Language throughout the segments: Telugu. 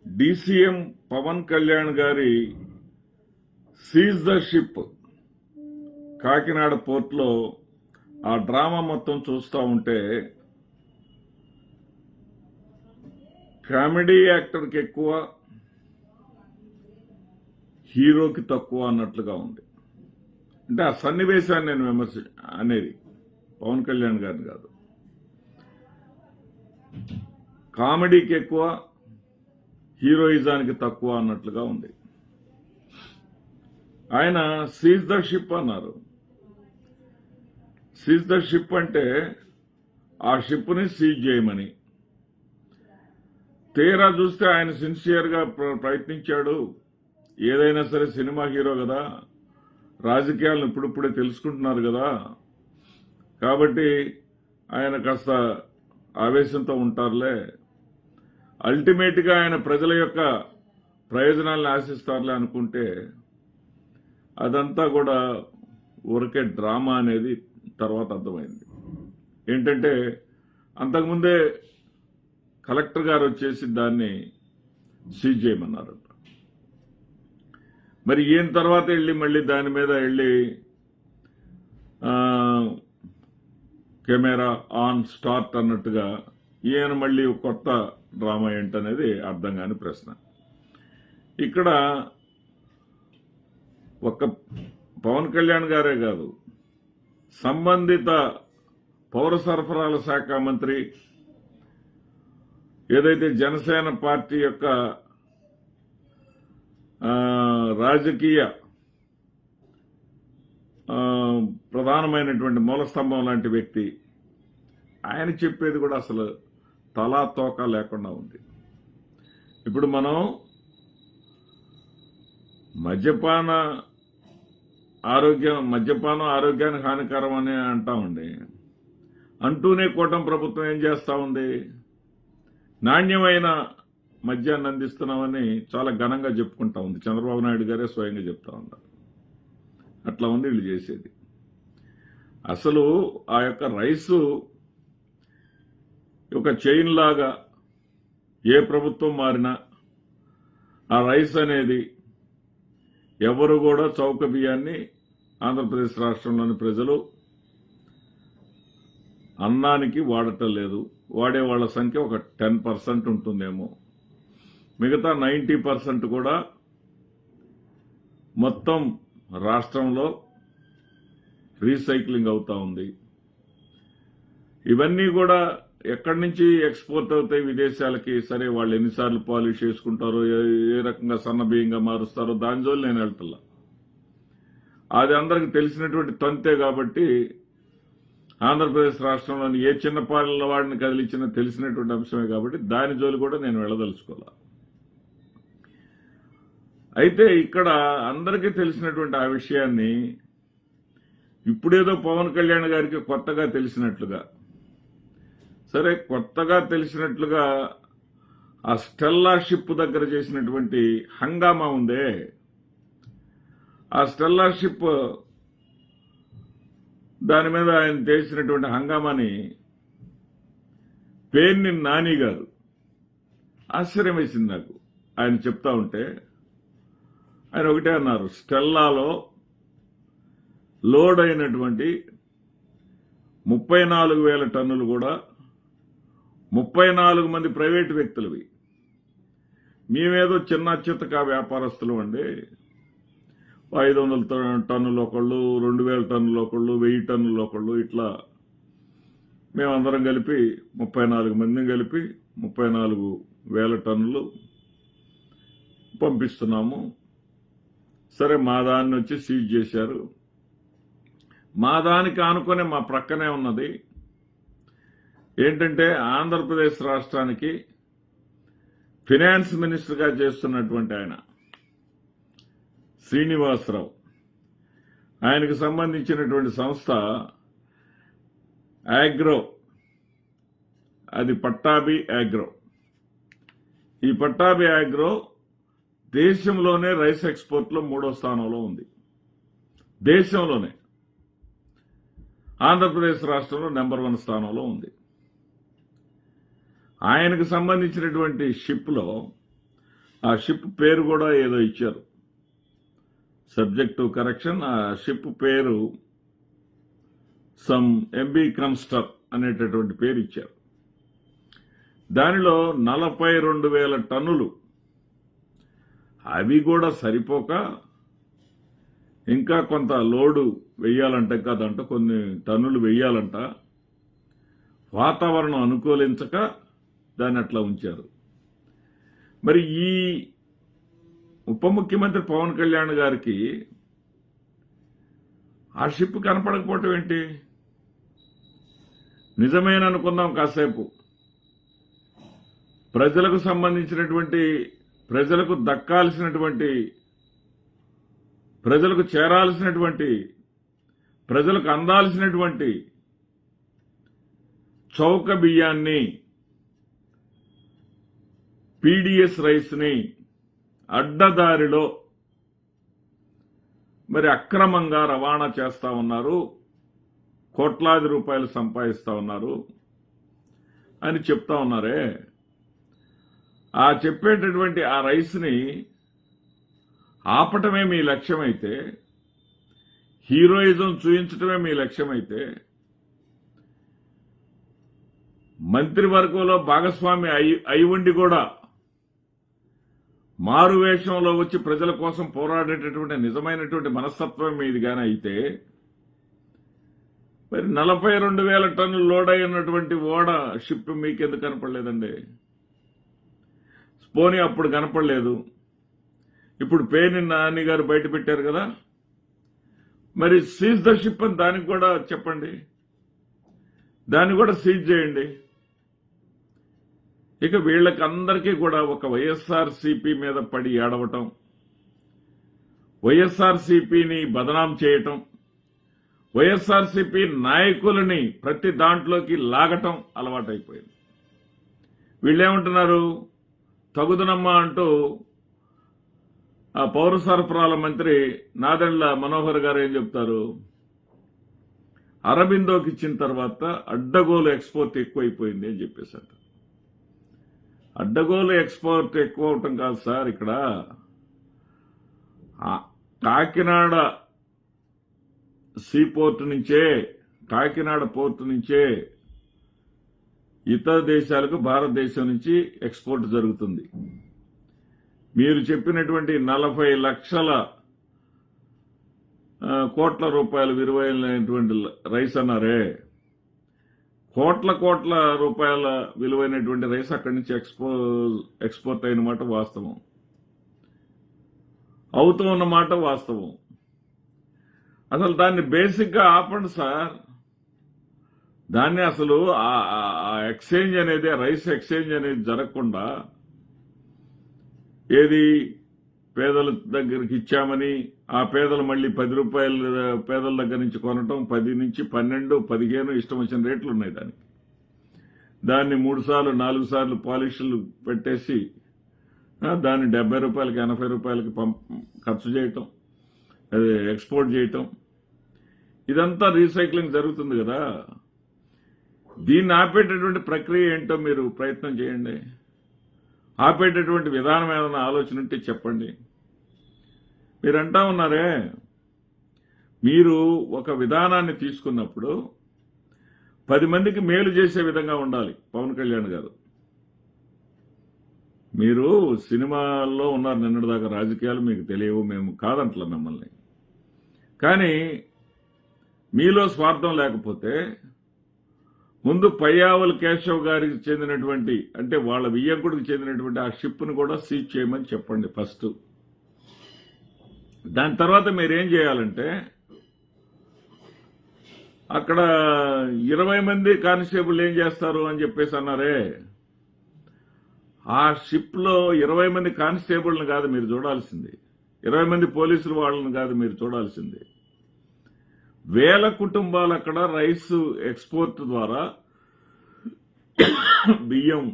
డీసీఎం పవన్ కళ్యాణ్ గారి సీజ్ ద షిప్ కాకినాడ పోర్ట్లో ఆ డ్రామా మొత్తం చూస్తూ ఉంటే కామెడీ యాక్టర్కి ఎక్కువ, హీరోకి తక్కువ అన్నట్లుగా ఉంది. అంటే ఆ సన్నివేశాన్ని నేను అనేది పవన్ కళ్యాణ్ గారిని కాదు. కామెడీకి ఎక్కువ, హీరోయిజానికి తక్కువ అన్నట్లుగా ఉంది. ఆయన సీజ్ ద షిప్ అన్నారు. సీజ్ ద షిప్ అంటే ఆ షిప్ని సీజ్ చేయమని. తీరా చూస్తే ఆయన సిన్సియర్గా ప్రయత్నించాడు. ఏదైనా సరే సినిమా హీరో కదా, రాజకీయాలను ఇప్పుడిప్పుడే తెలుసుకుంటున్నారు కదా, కాబట్టి ఆయన కాస్త ఆవేశంతో ఉంటారులే, అల్టిమేట్గా ఆయన ప్రజల యొక్క ప్రయోజనాలను ఆశిస్తారులే అనుకుంటే అదంతా కూడా ఊరికే డ్రామా అనేది తర్వాత అర్థమైంది. ఏంటంటే అంతకుముందే కలెక్టర్ గారు వచ్చేసి దాన్ని సీజ్ చేయమన్నారంట. మరి ఈయన తర్వాత మళ్ళీ దాని మీద కెమెరా ఆన్ స్టార్ట్ అన్నట్టుగా ఈయన మళ్ళీ కొత్త డ్రామా ఏంటనేది అర్థం కాని ప్రశ్న. ఇక్కడ ఒక్క పవన్ కళ్యాణ్ గారే కాదు, సంబంధిత పౌర సరఫరాల శాఖ మంత్రి, ఏదైతే జనసేన పార్టీ యొక్క రాజకీయ ప్రధానమైనటువంటి మూలస్తంభం లాంటి వ్యక్తి, ఆయన చెప్పేది కూడా అసలు తలా తోక లేకుండా ఉంది. ఇప్పుడు మనం మద్యపానం ఆరోగ్యానికి హానికరం అని అంటామండి. అంటూనే కూటమి ప్రభుత్వం ఏం చేస్తా ఉంది? నాణ్యమైన మద్యాన్ని అందిస్తున్నామని చాలా ఘనంగా చెప్పుకుంటా ఉంది. చంద్రబాబు నాయుడు గారే స్వయంగా చెప్తా ఉన్నారు. అట్లా ఉంది వీళ్ళు చేసేది. అసలు ఆ యొక్క రైసు ఒక చైన్ లాగా ఏ ప్రభుత్వం మారినా ఆ రైస్ అనేది ఎవరు కూడా చౌక బియ్యాన్ని ఆంధ్రప్రదేశ్ రాష్ట్రంలోని ప్రజలు అన్నానికి వాడటం లేదు. వాడే వాళ్ళ సంఖ్య ఒక 10% ఉంటుందేమో. మిగతా 90% కూడా మొత్తం రాష్ట్రంలో రీసైక్లింగ్ అవుతా ఉంది. ఇవన్నీ కూడా ఎక్కడి నుంచి ఎక్స్పోర్ట్ అవుతాయి విదేశాలకి? సరే, వాళ్ళు ఎన్నిసార్లు పాలిష్ చేసుకుంటారో, ఏ రకంగా సన్న బియ్యంగా మారుస్తారో దాని జోలి నేను వెళ్తున్నా. అది అందరికి తెలిసినటువంటి తంతే కాబట్టి ఆంధ్రప్రదేశ్ రాష్ట్రంలోని ఏ చిన్న పాలన వాడిని కదిలించినా తెలిసినటువంటి అంశమే కాబట్టి దాని జోలి కూడా నేను వెళ్ళదలుచుకోవాలి. అయితే ఇక్కడ అందరికీ తెలిసినటువంటి ఆ విషయాన్ని ఇప్పుడేదో పవన్ కళ్యాణ్ గారికి కొత్తగా తెలిసినట్లుగా, సరే కొత్తగా తెలిసినట్లుగా ఆ స్టెల్లా షిప్ దగ్గర చేసినటువంటి హంగామా ఉందే, ఆ స్టెల్లా షిప్ దాని మీద ఆయన చేసినటువంటి హంగామాని పేర్ని నాని గారు ఆశ్చర్యం వేసింది నాకు. ఆయన చెప్తా ఉంటే ఆయన ఒకటే అన్నారు, స్టెల్లాలో లోడ్ అయినటువంటి 34,000 టన్నులు కూడా 34 మంది ప్రైవేటు వ్యక్తులవి. మేమేదో చిన్న చిత్తక వ్యాపారస్తులు అండి, 500 టన్నులు ఒకళ్ళు, 2,000 టన్నులు ఒకళ్ళు, 1000 టన్నులు ఒకళ్ళు, ఇట్లా మేమందరం కలిపి 34 మందిని కలిపి 34,000 టన్నులు పంపిస్తున్నాము. సరే, మా దాన్ని వచ్చి సీజ్ చేశారు. మా దానికి ఆనుకునే మా ప్రక్కనే ఉన్నది ఏంటంటే ఆంధ్రప్రదేశ్ రాష్ట్రానికి ఫైనాన్స్ మినిస్టర్గా చేస్తున్నటువంటి ఆయన శ్రీనివాసరావు, ఆయనకు సంబంధించినటువంటి సంస్థ ఆగ్రో, అది పట్టాభి ఆగ్రో. ఈ పట్టాభి ఆగ్రో దేశంలోనే రైస్ ఎక్స్పోర్ట్లో 3వ స్థానంలో ఉంది. దేశంలోనే. ఆంధ్రప్రదేశ్ రాష్ట్రంలో నెంబర్ 1 స్థానంలో ఉంది. ఆయనకు సంబంధించినటువంటి షిప్లో ఆ షిప్ పేరు కూడా ఏదో ఇచ్చారు, సబ్జెక్ట్ టు కరెక్షన్. ఆ షిప్ పేరు సమ్ ఎంబీ క్రమ్స్టర్ అనేటటువంటి పేరు ఇచ్చారు. దానిలో 42,000 టన్నులు. అవి కూడా సరిపోక ఇంకా కొంత లోడు వెయ్యాలంట, కాదంట కొన్ని టన్నులు వెయ్యాలంట. వాతావరణం అనుకూలించక దాన్ని అట్లా ఉంచారు. మరి ఈ ఉప ముఖ్యమంత్రి పవన్ కళ్యాణ్ గారికి ఆ షిప్ కనపడకపోవటం ఏంటి? నిజమేననుకుందాం కాసేపు. ప్రజలకు సంబంధించినటువంటి, ప్రజలకు దక్కాల్సినటువంటి, ప్రజలకు చేరాల్సినటువంటి, ప్రజలకు అందాల్సినటువంటి చౌక బియ్యాన్ని, పీడీఎస్ రైస్ని అడ్డదారిలో మరి అక్రమంగా రవాణా చేస్తా ఉన్నారు, కోట్లాది రూపాయలు సంపాదిస్తా ఉన్నారు అని చెప్తా ఉన్నారే. ఆ చెప్పేటటువంటి ఆ రైస్ని ఆపటమే మీ లక్ష్యమైతే, హీరోయిజం చూపించటమే మీ లక్ష్యమైతే, మంత్రివర్గంలో భాగస్వామి అయి ఉండి కూడా మారు వేషంలో వచ్చి ప్రజల కోసం పోరాడేటటువంటి నిజమైనటువంటి మనస్తత్వం మీది గాని అయితే, మరి 42,000 టన్నులు లోడ్ అయినటువంటి ఓడ షిప్ మీకెందుకు కనపడలేదండి? పోనీ అప్పుడు కనపడలేదు, ఇప్పుడు పేని నాని గారు బయట పెట్టారు కదా, మరి సీజ్ ద షిప్ అని దానికి కూడా చెప్పండి, దాన్ని కూడా సీజ్ చేయండి. ఇక వీళ్ళకందరికీ కూడా ఒక వైఎస్ఆర్సీపీ మీద పడి ఏడవటం, వైఎస్ఆర్సీపీని బదనాం చేయటం, వైఎస్ఆర్సీపీ నాయకులని ప్రతి దాంట్లోకి లాగటం అలవాటైపోయింది. వీళ్ళేమంటున్నారు? తగుదనమ్మా అంటూ ఆ పౌర సరఫరాల మంత్రి నాదెండ్ల మనోహర్ గారు ఏం చెప్తారు? అరబిందోకి ఇచ్చిన తర్వాత అడ్డగోలు ఎక్స్పోర్ట్ ఎక్కువైపోయింది అని చెప్పేశారు. అడ్డగోలు ఎక్స్పోర్ట్ ఎక్కువ అవటం కాదు సార్, ఇక్కడ కాకినాడ సీపోర్ట్ నుంచే, కాకినాడ పోర్టు నుంచే ఇతర దేశాలకు భారతదేశం నుంచి ఎక్స్పోర్ట్ జరుగుతుంది. మీరు చెప్పినటువంటి 40 లక్షల కోట్ల రూపాయల విలువైనటువంటి రైస్ అన్నారే, కోట్ల రూపాయల విలువైనటువంటి రైస్ అక్కడి నుంచి ఎక్స్పోర్ట్ అయిన మాట వాస్తవం, అవుతూ ఉన్నమాట వాస్తవం. అసలు దాన్ని బేసిక్గా ఆపండి సార్. దాన్ని అసలు ఆ ఎక్స్చేంజ్ అనేది, రైస్ ఎక్స్చేంజ్ అనేది జరగకుండా, ఏది పేదల దగ్గరికి ఇచ్చామని ఆ పేదలు మళ్ళీ 10 రూపాయలు పేదల దగ్గర నుంచి కొనటం, 10 నుంచి 12, 15 ఇష్టం వచ్చిన రేట్లు ఉన్నాయి దానికి. దాన్ని 3 సార్లు 4 సార్లు పాలిషులు పెట్టేసి దాన్ని 70 రూపాయలకి 80 రూపాయలకి ఖర్చు చేయటం, అది ఎక్స్పోర్ట్ చేయటం, ఇదంతా రీసైక్లింగ్ జరుగుతుంది కదా. దీన్ని ఆపేటటువంటి ప్రక్రియ ఏంటో మీరు ప్రయత్నం చేయండి. ఆపేటటువంటి విధానం ఏదైనా ఆలోచన ఉంటే చెప్పండి. మీరు అంటా ఉన్నారే, మీరు ఒక విధానాన్ని తీసుకున్నప్పుడు 10 మందికి మేలు చేసే విధంగా ఉండాలి. పవన్ కళ్యాణ్ గారు, మీరు సినిమాల్లో ఉన్నారు నిన్నటిదాకా, రాజకీయాలు మీకు తెలియవు, మేము కాదంటలే మిమ్మల్ని. కానీ మీలో స్వార్థం లేకపోతే ముందు పయ్యావుల కేశవ్ గారికి చెందినటువంటి, అంటే వాళ్ళ వియ్యంకుడికి చెందినటువంటి ఆ షిప్ను కూడా సీజ్ చేయమని చెప్పండి ఫస్ట్. దాని తర్వాత మీరేం చేయాలంటే, అక్కడ 20 మంది కానిస్టేబుల్ ఏం చేస్తారు అని చెప్పేసి అన్నారే, ఆ షిప్లో 20 మంది కానిస్టేబుల్ని కాదు మీరు చూడాల్సింది, 20 మంది పోలీసులు వాళ్ళని కాదు మీరు చూడాల్సింది, వేల కుటుంబాలు అక్కడ రైస్ ఎక్స్పోర్ట్ ద్వారా బియ్యం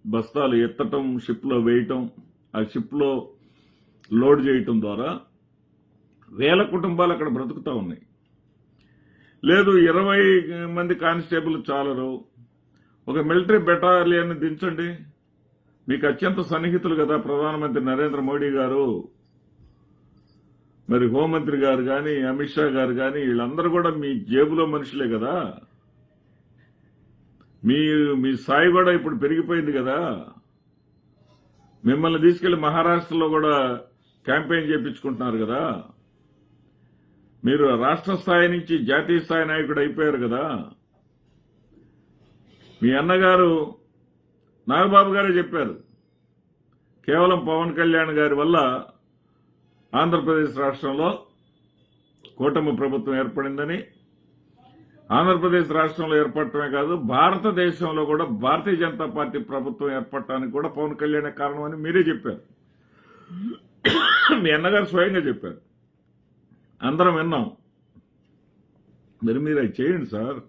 బస్తాలు ఎత్తటం, షిప్లో వేయటం, ఆ షిప్లో లోడ్ చేయటం ద్వారా వేల కుటుంబాలు అక్కడ బ్రతుకుతా ఉన్నాయి. లేదు 20 మంది కానిస్టేబుల్ చాలరు, ఒక మిలిటరీ బెటాలియన్ దించండి, మీకు అత్యంత సన్నిహితులు కదా ప్రధానమంత్రి నరేంద్ర మోడీ గారు, మరి హోంమంత్రి గారు కానీ, అమిత్ షా గారు కానీ, వీళ్ళందరూ కూడా మీ జేబులో మనుషులే కదా. మీ స్థాయి కూడా ఇప్పుడు పెరిగిపోయింది కదా. మిమ్మల్ని తీసుకెళ్లి మహారాష్ట్రలో కూడా క్యాంపెయిన్ చేయించుకుంటున్నారు కదా. మీరు రాష్ట్ర స్థాయి నుంచి జాతీయ స్థాయి నాయకుడు అయిపోయారు కదా. మీ అన్నగారు నాగబాబు గారే చెప్పారు, కేవలం పవన్ కళ్యాణ్ గారి వల్ల ఆంధ్రప్రదేశ్ రాష్ట్రంలో కూటమి ప్రభుత్వం ఏర్పడిందని. ఆంధ్రప్రదేశ్ రాష్ట్రంలో ఏర్పడటమే కాదు, భారతదేశంలో కూడా భారతీయ జనతా పార్టీ ప్రభుత్వం ఏర్పడటానికి కూడా పవన్ కళ్యాణ్ కారణం అని మీరే చెప్పారు. మీ అన్నగారు స్వయంగా చెప్పారు, అందరం విన్నాం. మీరు అది చేయండి సార్.